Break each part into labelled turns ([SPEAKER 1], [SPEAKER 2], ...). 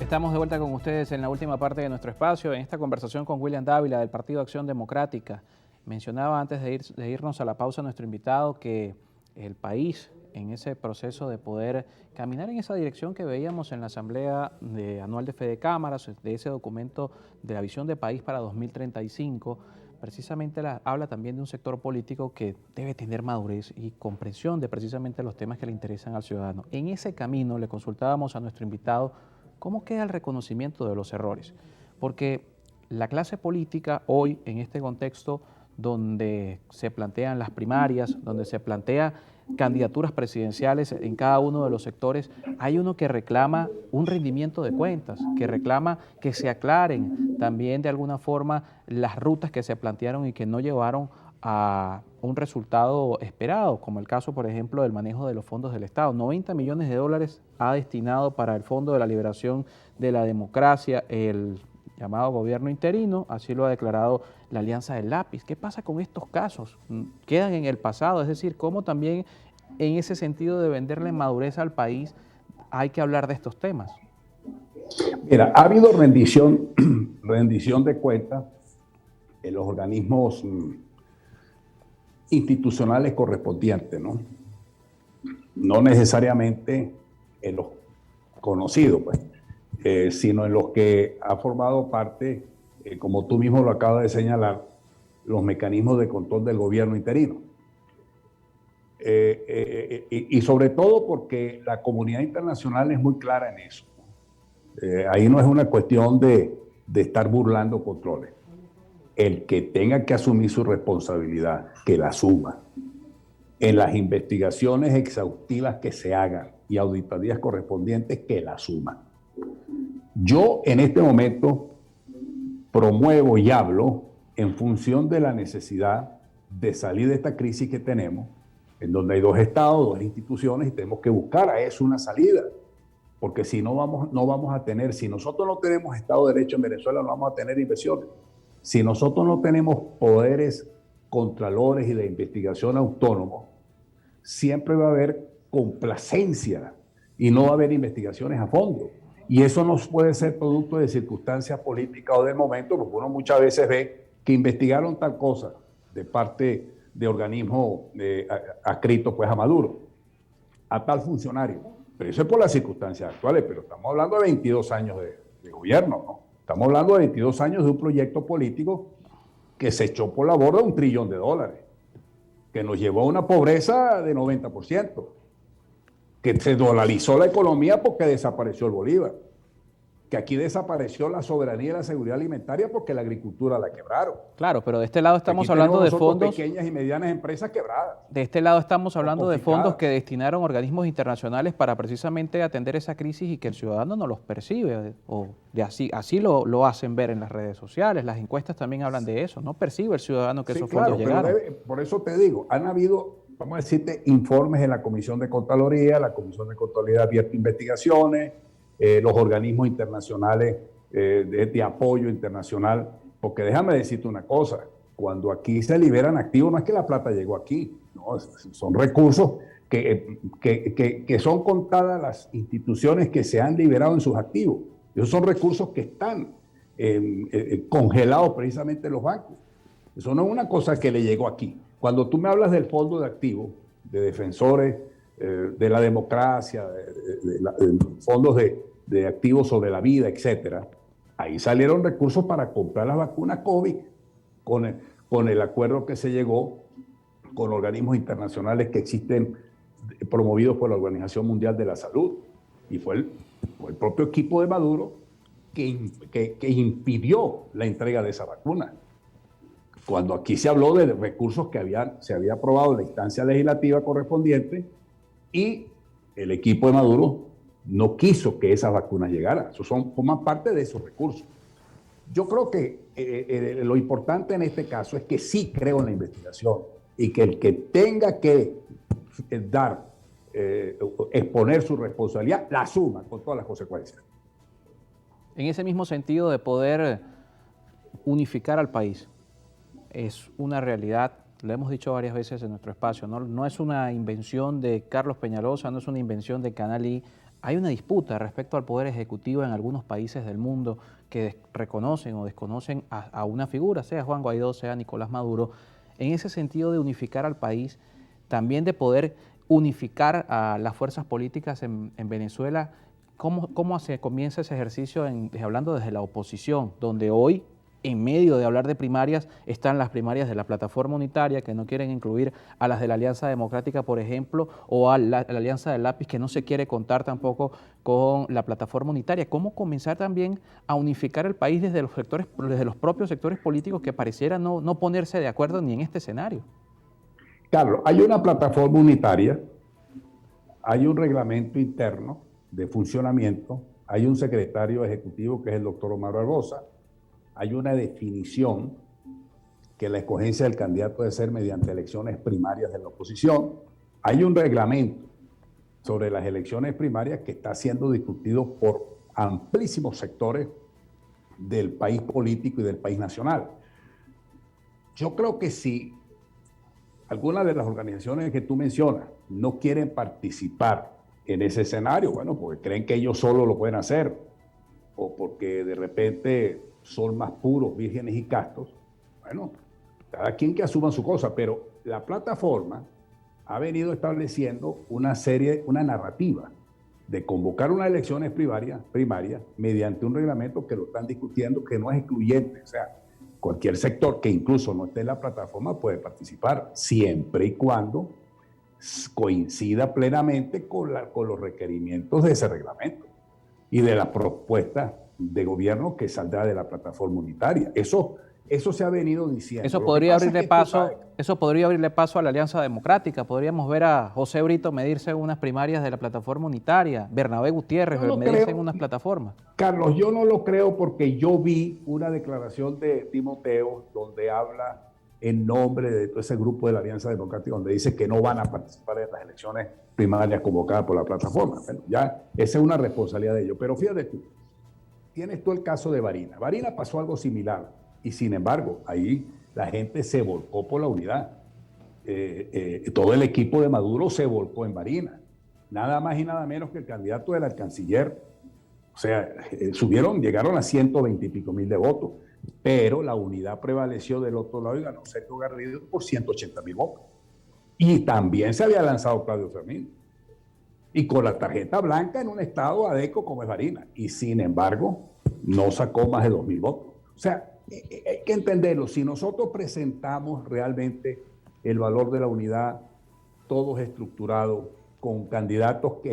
[SPEAKER 1] Estamos de vuelta con ustedes en la última parte de nuestro espacio, en esta conversación con William Dávila del Partido Acción Democrática. Mencionaba antes de irnos a la pausa nuestro invitado que el país, en ese proceso de poder caminar en esa dirección que veíamos en la Asamblea Anual de Fede Cámaras, de ese documento de la visión de país para 2035, precisamente habla también de un sector político que debe tener madurez y comprensión de precisamente los temas que le interesan al ciudadano. En ese camino le consultábamos a nuestro invitado cómo queda el reconocimiento de los errores, porque la clase política hoy, en este contexto donde se plantean las primarias, donde se plantea candidaturas presidenciales en cada uno de los sectores, hay uno que reclama un rendimiento de cuentas, que reclama que se aclaren también de alguna forma las rutas que se plantearon y que no llevaron a un resultado esperado, como el caso, por ejemplo, del manejo de los fondos del Estado. 90 millones de dólares ha destinado para el Fondo de la Liberación de la Democracia el llamado gobierno interino, así lo ha declarado la Alianza del Lápiz. ¿Qué pasa con estos casos? ¿Quedan en el pasado? Es decir, ¿cómo también en ese sentido de venderle madurez al país hay que hablar de estos temas?
[SPEAKER 2] Mira, ha habido rendición de cuentas en los organismos institucionales correspondientes, ¿no? No necesariamente en los conocidos, pues, sino en los que ha formado parte, como tú mismo lo acabas de señalar, los mecanismos de control del gobierno interino. Y sobre todo porque la comunidad internacional es muy clara en eso. Ahí no es una cuestión de estar burlando controles. El que tenga que asumir su responsabilidad, que la asuma. En las investigaciones exhaustivas que se hagan y auditorías correspondientes, que la asuma. Yo en este momento promuevo y hablo en función de la necesidad de salir de esta crisis que tenemos, en donde hay dos estados, dos instituciones, y tenemos que buscar a eso una salida. Porque si no vamos a tener, si nosotros no tenemos Estado de Derecho en Venezuela, no vamos a tener inversiones. Si nosotros no tenemos poderes contralores y de investigación autónomos, siempre va a haber complacencia y no va a haber investigaciones a fondo. Y eso no puede ser producto de circunstancias políticas o del momento, porque uno muchas veces ve que investigaron tal cosa de parte de organismos adscritos pues, a Maduro, a tal funcionario. Pero eso es por las circunstancias actuales, pero estamos hablando de 22 años de gobierno, ¿no? Estamos hablando de 22 años de un proyecto político que se echó por la borda $1 trillón, que nos llevó a una pobreza de 90%, que se dolarizó la economía porque desapareció el bolívar, que aquí desapareció la soberanía y la seguridad alimentaria porque la agricultura la quebraron.
[SPEAKER 1] Claro, pero de este lado estamos hablando de fondos...
[SPEAKER 2] pequeñas y medianas empresas quebradas.
[SPEAKER 1] De este lado estamos hablando de fondos que destinaron organismos internacionales para precisamente atender esa crisis y que el ciudadano no los percibe, o de así lo hacen ver en las redes sociales, las encuestas también hablan de eso, no percibe el ciudadano que esos fondos llegaron.
[SPEAKER 2] Por eso te digo, han habido, vamos a decirte, informes en la Comisión de Contraloría, la Comisión de Contraloría abierta investigaciones, los organismos internacionales de apoyo internacional, porque déjame decirte una cosa, cuando aquí se liberan activos no es que la plata llegó aquí, no, son recursos que son contadas las instituciones que se han liberado en sus activos, esos son recursos que están congelados precisamente en los bancos, eso no es una cosa que le llegó aquí. Cuando tú me hablas del fondo de activos, de defensores de la democracia, de fondos de activos sobre la vida, etcétera, ahí salieron recursos para comprar las vacunas COVID con el acuerdo que se llegó con organismos internacionales que existen promovidos por la Organización Mundial de la Salud. Y fue el propio equipo de Maduro que impidió la entrega de esa vacuna. Cuando aquí se habló de recursos que se había aprobado en la instancia legislativa correspondiente y el equipo de Maduro no quiso que esas vacunas llegaran. Eso forman parte de esos recursos. Yo creo que lo importante en este caso es que sí creo en la investigación y que el que tenga que exponer su responsabilidad, la asuma con todas las consecuencias.
[SPEAKER 1] En ese mismo sentido de poder unificar al país, es una realidad, lo hemos dicho varias veces en nuestro espacio, no es una invención de Carlos Peñalosa, no es una invención de Canal I. hay una disputa respecto al poder ejecutivo en algunos países del mundo que reconocen o desconocen a una figura, sea Juan Guaidó, sea Nicolás Maduro, en ese sentido de unificar al país, también de poder unificar a las fuerzas políticas en Venezuela. ¿Cómo se comienza ese ejercicio hablando desde la oposición, donde hoy, en medio de hablar de primarias, están las primarias de la plataforma unitaria, que no quieren incluir a las de la Alianza Democrática, por ejemplo, o a la Alianza del Lápiz, que no se quiere contar tampoco con la plataforma unitaria? ¿Cómo comenzar también a unificar el país desde los propios sectores políticos que pareciera no ponerse de acuerdo ni en este escenario?
[SPEAKER 2] Carlos, hay una plataforma unitaria, hay un reglamento interno de funcionamiento, hay un secretario ejecutivo que es el doctor Omar Barbosa, hay una definición que la escogencia del candidato debe ser mediante elecciones primarias de la oposición, hay un reglamento sobre las elecciones primarias que está siendo discutido por amplísimos sectores del país político y del país nacional. Yo creo que si algunas de las organizaciones que tú mencionas no quieren participar en ese escenario, bueno, porque creen que ellos solos lo pueden hacer, o porque de repente son más puros, vírgenes y castos, bueno, cada quien que asuma su cosa, pero la plataforma ha venido estableciendo una narrativa de convocar unas elecciones primarias mediante un reglamento que lo están discutiendo, que no es excluyente, o sea, cualquier sector que incluso no esté en la plataforma puede participar, siempre y cuando coincida plenamente con los requerimientos de ese reglamento y de la propuesta de gobierno que saldrá de la plataforma unitaria. Eso se ha venido diciendo.
[SPEAKER 1] Eso podría abrirle paso a la Alianza Democrática. Podríamos ver a José Brito medirse en unas primarias de la plataforma unitaria, Bernabé Gutiérrez medirse en unas plataformas.
[SPEAKER 2] Carlos, yo no lo creo porque yo vi una declaración de Timoteo donde habla en nombre de todo ese grupo de la Alianza Democrática, donde dice que no van a participar en las elecciones primarias convocadas por la plataforma. Bueno, ya esa es una responsabilidad de ellos. Pero fíjate tú, tienes tú el caso de Barinas. Barinas pasó algo similar y sin embargo ahí la gente se volcó por la unidad. Todo el equipo de Maduro se volcó en Barinas. Nada más y nada menos que el candidato del canciller. O sea, llegaron a 120 y pico mil de votos, pero la unidad prevaleció del otro lado y ganó Sergio Garrido por 180 mil votos. Y también se había lanzado Claudio Fermín. Y con la tarjeta blanca en un estado adeco como es Barinas. Y sin embargo, no sacó más de 2.000 votos. O sea, hay que entenderlo. Si nosotros presentamos realmente el valor de la unidad, todos estructurados, con un candidato que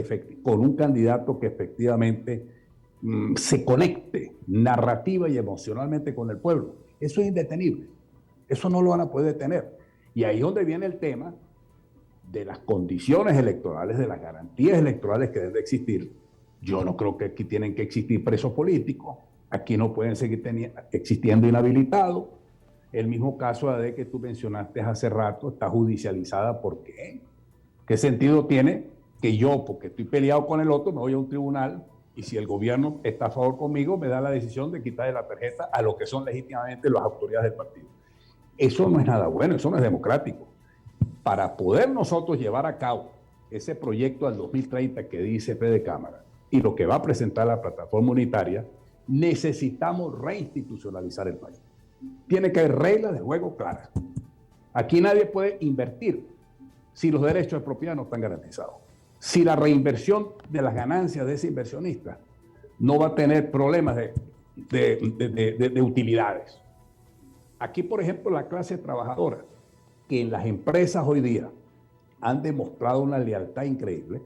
[SPEAKER 2] efectivamente se conecte narrativa y emocionalmente con el pueblo, eso es indetenible. Eso no lo van a poder detener. Y ahí es donde viene el tema de las condiciones electorales, de las garantías electorales que deben de existir. Yo no creo que aquí tienen que existir presos políticos, aquí no pueden seguir existiendo inhabilitados. El mismo caso de que tú mencionaste hace rato está judicializada. ¿Por qué? ¿Qué sentido tiene que yo, porque estoy peleado con el otro, me voy a un tribunal y si el gobierno está a favor conmigo, me da la decisión de quitarle la tarjeta a lo que son legítimamente las autoridades del partido? Eso no es nada bueno, eso no es democrático. Para poder nosotros llevar a cabo ese proyecto al 2030 que dice Fede Cámara y lo que va a presentar la plataforma unitaria, necesitamos reinstitucionalizar el país. Tiene que haber reglas de juego claras. Aquí nadie puede invertir si los derechos de propiedad no están garantizados. Si la reinversión de las ganancias de ese inversionista no va a tener problemas de utilidades. Aquí, por ejemplo, la clase trabajadora, que en las empresas hoy día han demostrado una lealtad increíble.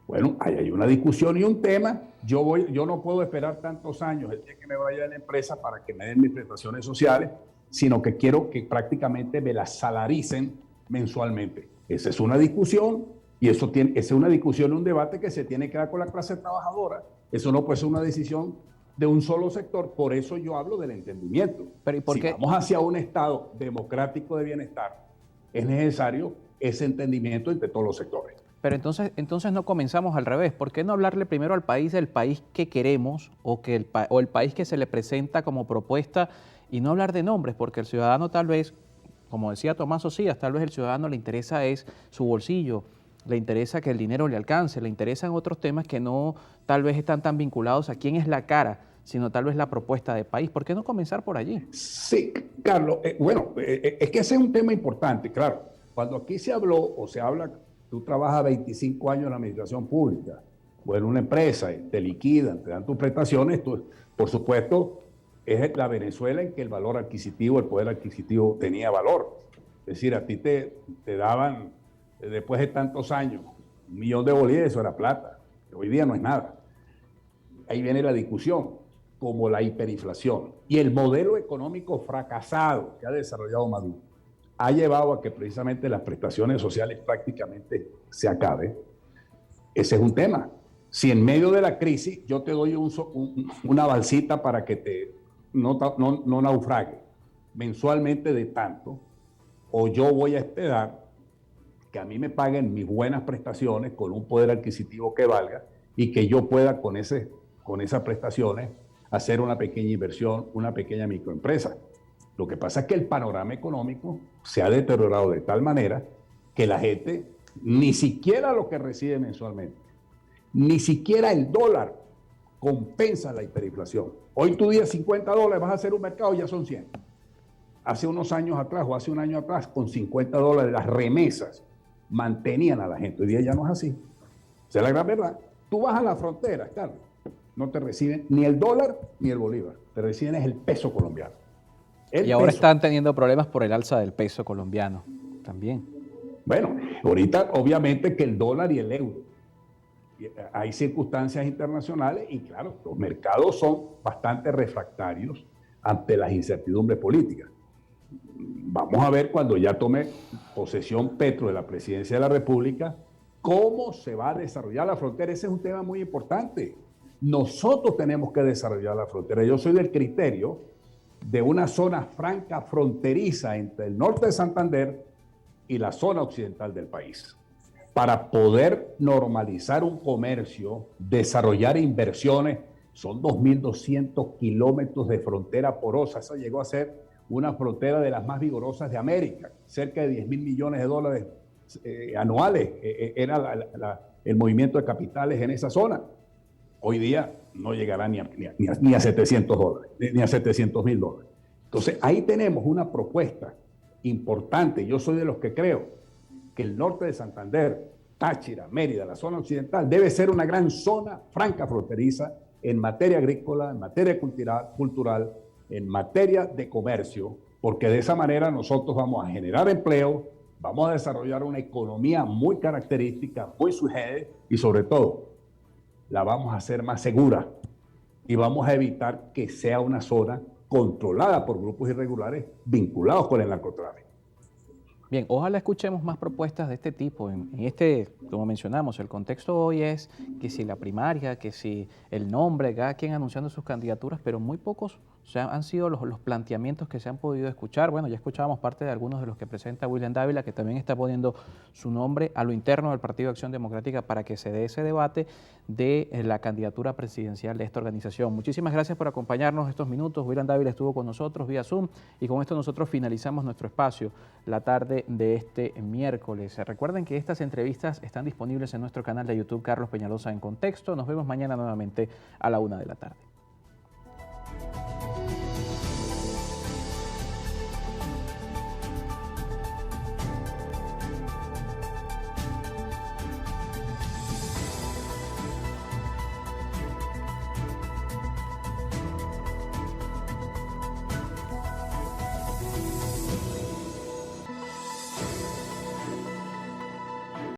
[SPEAKER 2] Bueno, ahí hay una discusión y un tema. Yo no puedo esperar tantos años el día que me vaya de la empresa para que me den mis prestaciones sociales, sino que quiero que prácticamente me las salaricen mensualmente. Esa es una discusión y esa es una discusión, un debate que se tiene que dar con la clase trabajadora. Eso no puede ser una decisión de un solo sector. Por eso yo hablo del entendimiento.
[SPEAKER 1] Pero ¿y por qué?
[SPEAKER 2] Vamos hacia un estado democrático de bienestar, es necesario ese entendimiento entre todos los sectores.
[SPEAKER 1] Pero entonces no comenzamos al revés. ¿Por qué no hablarle primero al país del país que queremos o el país que se le presenta como propuesta y no hablar de nombres? Porque el ciudadano tal vez, como decía Tomás Socias, tal vez el ciudadano le interesa es su bolsillo, le interesa que el dinero le alcance, le interesan otros temas que no tal vez están tan vinculados a quién es la cara, sino tal vez la propuesta de país. ¿Por qué no comenzar por allí?
[SPEAKER 2] Sí, Carlos, es que ese es un tema importante, claro. Cuando aquí se habló o se habla, tú trabajas 25 años en la administración pública o en una empresa, te liquidan, te dan tus prestaciones, tú, por supuesto, es la Venezuela en que el valor adquisitivo, el poder adquisitivo tenía valor. Es decir, a ti te daban, después de tantos años, 1.000.000 de bolívares, eso era plata. Hoy día no es nada. Ahí viene la discusión, como la hiperinflación y el modelo económico fracasado que ha desarrollado Maduro ha llevado a que precisamente las prestaciones sociales prácticamente se acaben. Ese es un tema. Si en medio de la crisis yo te doy una balsita para que no naufrague mensualmente de tanto, o yo voy a esperar que a mí me paguen mis buenas prestaciones con un poder adquisitivo que valga y que yo pueda con esas prestaciones hacer una pequeña inversión, una pequeña microempresa. Lo que pasa es que el panorama económico se ha deteriorado de tal manera que la gente ni siquiera lo que recibe mensualmente, ni siquiera el dólar compensa la hiperinflación. Hoy tú dices $50, vas a hacer un mercado, ya son 100. Hace unos años atrás o hace un año atrás, con $50 las remesas mantenían a la gente. Hoy día ya no es así. Esa es la gran verdad. Tú vas a la frontera, Carlos, no te reciben ni el dólar ni el bolívar, te reciben es el peso colombiano.
[SPEAKER 1] Y ahora están teniendo problemas por el alza del peso colombiano también.
[SPEAKER 2] Bueno, ahorita obviamente que el dólar y el euro. Hay circunstancias internacionales y claro, los mercados son bastante refractarios ante las incertidumbres políticas. Vamos a ver cuando ya tome posesión Petro de la presidencia de la República, cómo se va a desarrollar la frontera. Ese es un tema muy importante. Nosotros tenemos que desarrollar la frontera. Yo soy del criterio de una zona franca fronteriza entre el norte de Santander y la zona occidental del país, para poder normalizar un comercio, desarrollar inversiones. Son 2.200 kilómetros de frontera porosa. Eso llegó a ser una frontera de las más vigorosas de América. Cerca de 10.000 millones de dólares anuales era el movimiento de capitales en esa zona. Hoy día no llegará ni a $700, ni a $700.000. Entonces, ahí tenemos una propuesta importante. Yo soy de los que creo que el norte de Santander, Táchira, Mérida, la zona occidental, debe ser una gran zona franca fronteriza en materia agrícola, en materia cultural, en materia de comercio, porque de esa manera nosotros vamos a generar empleo, vamos a desarrollar una economía muy característica, muy sui generis y sobre todo la vamos a hacer más segura y vamos a evitar que sea una zona controlada por grupos irregulares vinculados con el narcotráfico.
[SPEAKER 1] Bien, ojalá escuchemos más propuestas de este tipo. En este, como mencionamos, el contexto hoy es que si la primaria, que si el nombre, cada quien anunciando sus candidaturas, pero muy pocos han sido los planteamientos que se han podido escuchar. Bueno, ya escuchábamos parte de algunos de los que presenta William Dávila, que también está poniendo su nombre a lo interno del Partido de Acción Democrática para que se dé ese debate de la candidatura presidencial de esta organización. Muchísimas gracias por acompañarnos estos minutos. William Dávila estuvo con nosotros vía Zoom y con esto nosotros finalizamos nuestro espacio la tarde de este miércoles. Recuerden que estas entrevistas están disponibles en nuestro canal de YouTube Carlos Peñalosa en Contexto. Nos vemos mañana nuevamente a la 1 de la tarde.